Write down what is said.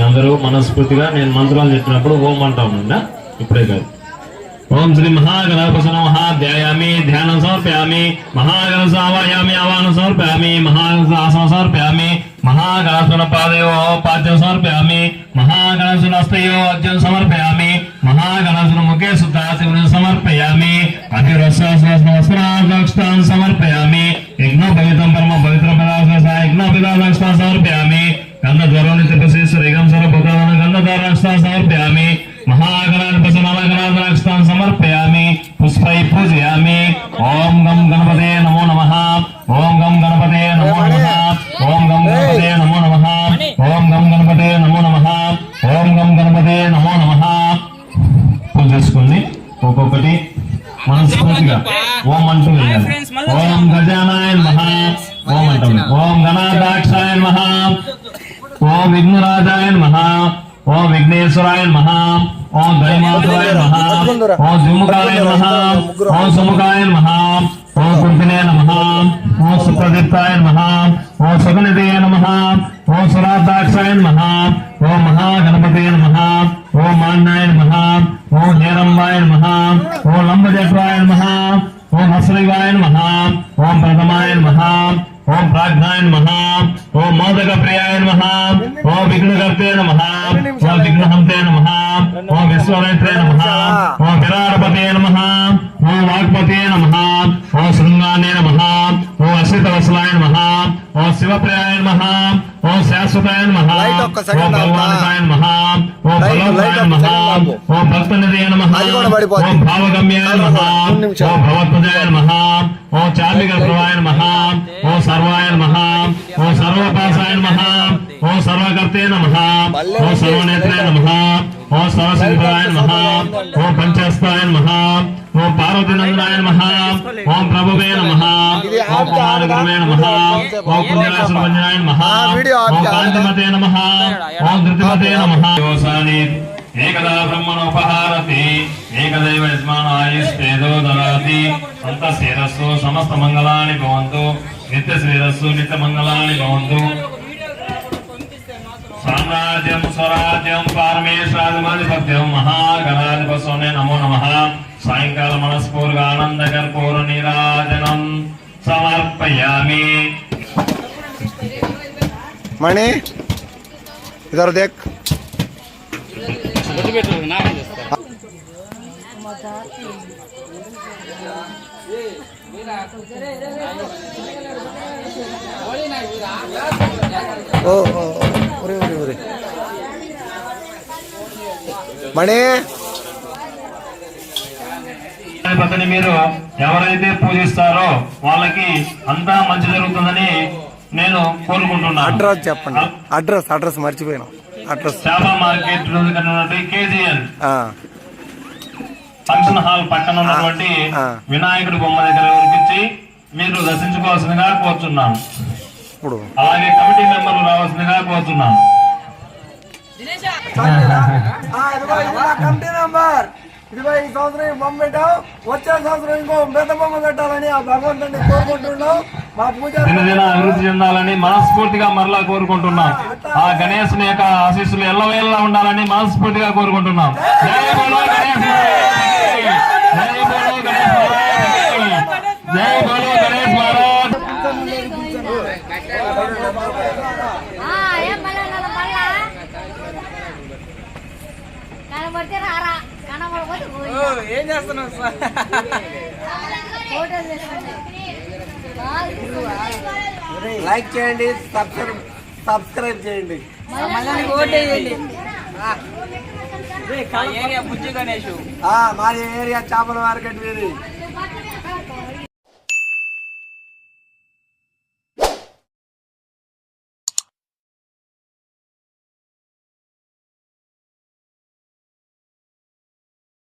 అందరూ మనస్ఫూర్తిగా నేను మంత్రాలు చెప్పినప్పుడు ఓం అంటా ఉండండి, ఇప్పుడే కాదు. ఓం శ్రీ మహాగణపతి నమః ధ్యాయామి ధ్యానం సమర్పయామి మహాగణప ఆవాయామి ఆవాహనం సమర్పయామి మహాగణప ఆసనం సమర్పయామి మహాగణపన పాదయో పాద్యం సమర్పయామి మహాగణపన హస్తయో అర్జున సమర్పయామి మహాగణపన ముఖే శుద్ధాశివుని సమర్పయామి అభిరస్వస్వస్వస్వరాక్షాన్ సమర్పయామి యజ్ఞో పవిత్రం పరమ పవిత్ర పదార్థ యజ్ఞో పిదాక్షాన్ సమర్పయామి గంధద్వరం నిత్యపశేశ్వరేగం సర్వభూతాన గంధద్వారాక్షాన్ సమర్పయామి महागणाधिपति नवगणाधिपति समर्पयामि पुष्पै पूजयामि ओम गम गणपते नमो नमः ओम गम गणपते नमो नमः ओम गम गणपते नमो नमः ओम गम गणपते नमो नमः ओम गम गणपते नमो नमः పూజ చేసుకొని ఒక్కొక్కటి మనస్ఫూర్తిగా ఓం అంటూ వెళ్ళాలి. ఓం గజానాయ నమః ఓం అంటాం. ఓం గణాధ్యక్షాయ నమః ఓం విఘ్నరాజాయ నమః ఓం విఘ్నేశ్వరాయ నమః ఓం ధైమాసురాయ నమః ఓం ద్విముఖాయ నమః ఓం సుముఖాయ నమః ఓం కుంతినే నమః ఓం సుప్రదీప్తాయ నమః ఓం సుగనిధే నమః ఓం సురాధ్యాక్షాయ నమః ఓం మహాగణపతే నమః ఓం మాన్యాయ నమః ఓం హేరంబాయ నమః ఓం లంబజట్రాయ నమః ఓం హస్రవాయ నమః ఓం ప్రథమాయ నమః ఓం ప్రాజ్ఞాయ నమః ఓం మోదక ప్రియాయ నమః ఓం విఘ్నకర్తే నమః ఓం విఘ్నహంతే నమః ఓం విశ్వవేత్రే నమః ఓం విరాటపతే నమః ఓం వాగ్పతే నమః ఓం శృంగానే నమః ఓం అశ్రితవత్సలాయ నమః ఓం శివప్రియాయ నమః ఓం శాశ్వతాయ నమః ఓం భగవానాయ నమః ఓం బలోపాయ నమః ఓం భక్తనిధే నమః ఓం భావగమ్యాయ నమః ఓం భవత్పదాయ నమః ఓం చార్మికప్రవాయ నమః ఓం సర్వాయ నమః ఓం సర్వపాసాయ నమః ఓం సర్వకర్తే నమః ఓం సర్వనేత్రే నమః ఓం సర్వశంకరాయ నమః ఓం పంచహస్తాయ నమః ఓం పార్వతీనందనాయ నమః ఓం ప్రభువే నమః ఓం కుమారగురువే నమః ఓం కుంజరాసురభంజనాయ నమః ఓం కాంతిమతే నమః ఓం ధృతిమతే నమః. ఏకదా బ్రహ్మణోపహారతి ఏకదైవ యజమానాయుస్తేజో దదాతి సంతశేరస్సు సమస్త మంగళాని భవంతు నిత్యశ్రేరస్సు నిత్యమంగళాని భవంతు. సామ్రాజ్యం స్వరాజ్యం పారమేశ్వరాధిపత్యం మహాగణాధిపస్వామి నమో నమః. సాయంకాల మనస్ఫూర్తిగా ఆనంద కర్పూర నీరాజనం సమర్పయామి. మణి ఇదర్ దేక్ మణి పతిని మీరు ఎవరైతే పూజిస్తారో వాళ్ళకి అంతా మంచి జరుగుతుందని నేను కోరుకుంటున్నాను. అడ్రస్ చెప్పండి. అడ్రస్ మర్చిపోయినా. అడ్రస్ చేప మార్కెట్ కేజీఎన్ ఫంక్షన్ హాల్ పక్కన ఉన్నటువంటి వినాయకుడి బొమ్మ దగ్గర ఉరికించి మీరు దర్శించుకోవాల్సిందిగా కోరుచున్నాను. అలాగే కమిటీ మెంబర్లు రావాల్సిందిగా కోరుచున్నాను. కమిటీ మెంబర్ ఇదిగో ఈ సంవత్సరం బొమ్మ పెట్టావు, వచ్చే సంవత్సరం ఇంకో పెద్ద బొమ్మ పెట్టాలని ఆ భగవంతుడిని కోరుకుంటున్నాం. మా పూజ దినదిన అభివృద్ధి చెందాలని మనస్ఫూర్తిగా మరలా కోరుకుంటున్నాం. ఆ గణేశుని యొక్క ఆశీస్సులు ఎల్లవేళలా ఉండాలని మనస్ఫూర్తిగా కోరుకుంటున్నాం. జై బోలో గణేశ్, జై బోలో గణేశ్, జై బోలో గణేశ్ మహారాజ్. ఏం చేస్తున్నావు సార్? లైక్ చేయండి, సబ్స్క్రైబ్ చేయండి, మా ఏరియా చేపల మార్కెట్ వీరి